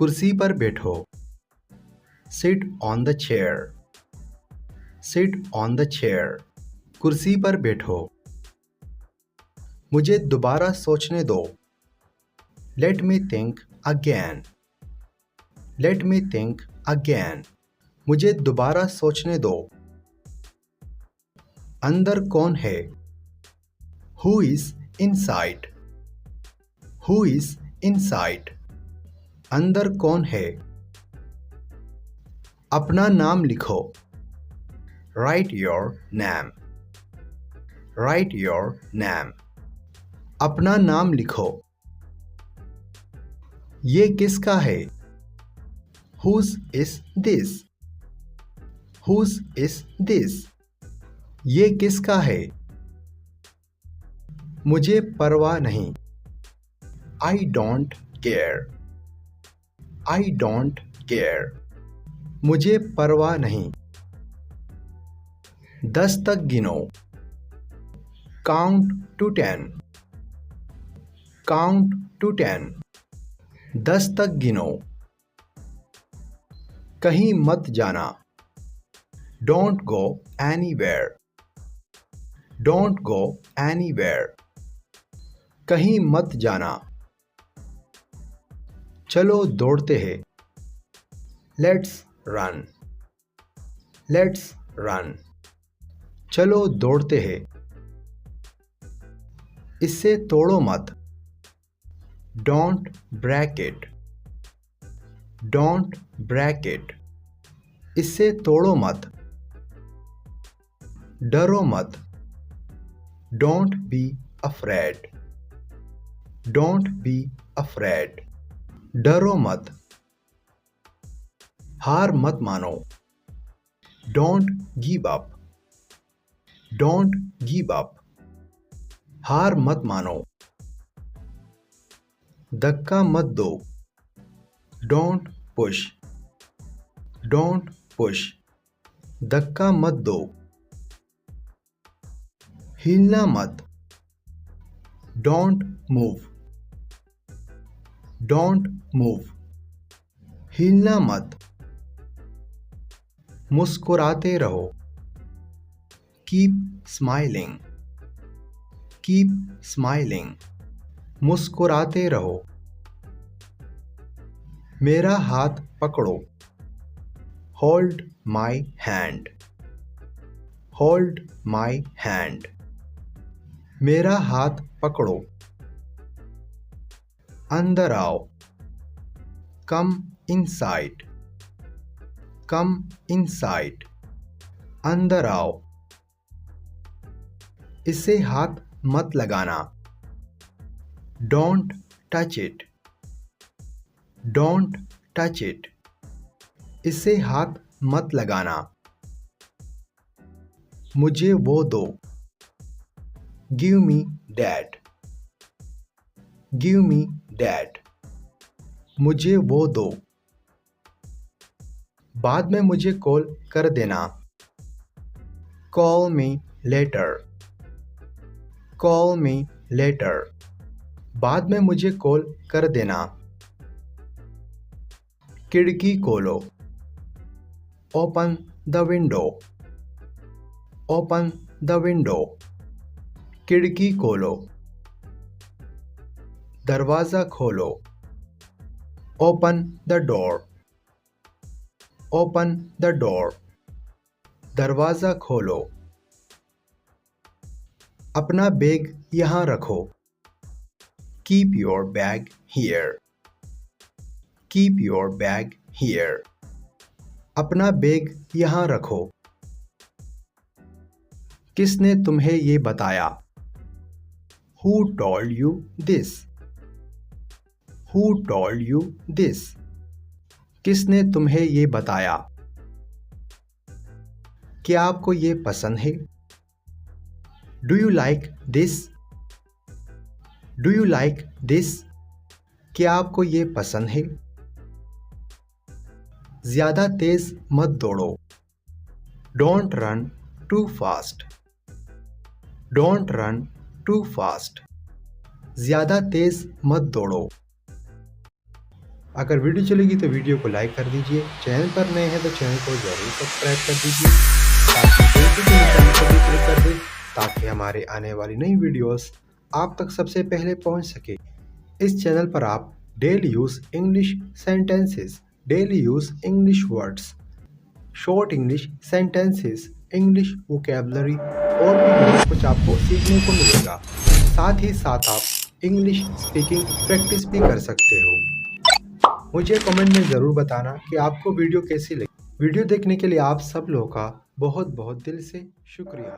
कुर्सी पर बैठो। Sit on the chair. Sit on the chair. कुर्सी पर बैठो। मुझे दोबारा सोचने दो। Let me think again. Let me think again. मुझे दोबारा सोचने दो। अंदर कौन है? Who is inside? Who is inside? अंदर कौन है? अपना नाम लिखो। Write your name. Write your name. अपना नाम लिखो। ये किसका है? Whose is this? Whose is this? ये किसका है? मुझे परवाह नहीं। I don't care. I don't care. मुझे परवाह नहीं। 10 तक गिनो। Count to 10. Count to 10. 10 तक गिनो। कहीं मत जाना। Don't go anywhere. Don't go anywhere. कहीं मत जाना। चलो दौड़ते हैं। Let's run. Let's run. चलो दौड़ते हैं। इससे तोड़ो मत। Don't break it. Don't break it. इससे तोड़ो मत। डरो मत। Don't be afraid. Don't be afraid. डरो मत। हार मत मानो। Don't give up. Don't give up. हार मत मानो। धक्का मत दो। Don't push. Don't push. धक्का मत दो। हिलना मत। Don't move. Don't move. हिलना मत। मुस्कुराते रहो। Keep smiling. Keep smiling. मुस्कुराते रहो। मेरा हाथ पकड़ो। Hold my hand. Hold my hand. मेरा हाथ पकड़ो। अंदर आओ। Come inside. Come inside. अंदर आओ। इसे हाथ मत लगाना। Don't touch it. Don't touch it. इसे हाथ मत लगाना। मुझे वो दो। Give me that. Give me that. मुझे वो दो। बाद में मुझे कॉल कर देना। Call me later. Call me later. बाद में मुझे कॉल कर देना। खिड़की खोलो। Open the window. Open the window. खिड़की खोलो। दरवाज़ा खोलो। Open the door. Open the door. दरवाज़ा खोलो। अपना बैग यहाँ रखो। Keep your bag here. Keep your bag here. अपना बैग यहाँ रखो। किसने तुम्हें ये बताया? Who told you this? Who told you this? किसने तुम्हें ये बताया? क्या आपको ये पसंद है? Do you like this? Do you like this? क्या आपको ये पसंद है? ज़्यादा तेज मत दौड़ो। Don't run too fast. Don't run too fast. ज़्यादा तेज मत दौड़ो। अगर वीडियो चलेगी तो वीडियो को लाइक कर दीजिए। चैनल पर नए हैं तो चैनल को ज़रूर सब्सक्राइब कर दीजिए। साथ ही बेल के निशान पर भी क्लिक कर दें ताकि हमारे आने वाली नई वीडियोस आप तक सबसे पहले पहुंच सके। इस चैनल पर आप daily use English sentences, daily use English words, short English sentences, English vocabulary और भी बहुत कुछ आपको सीखने को मिलेगा। साथ ही साथ आप इंग्लिश स्पीकिंग प्रैक्टिस भी कर सकते हो। मुझे कमेंट में ज़रूर बताना कि आपको वीडियो कैसी लगी। वीडियो देखने के लिए आप सब लोगों का बहुत बहुत दिल से शुक्रिया।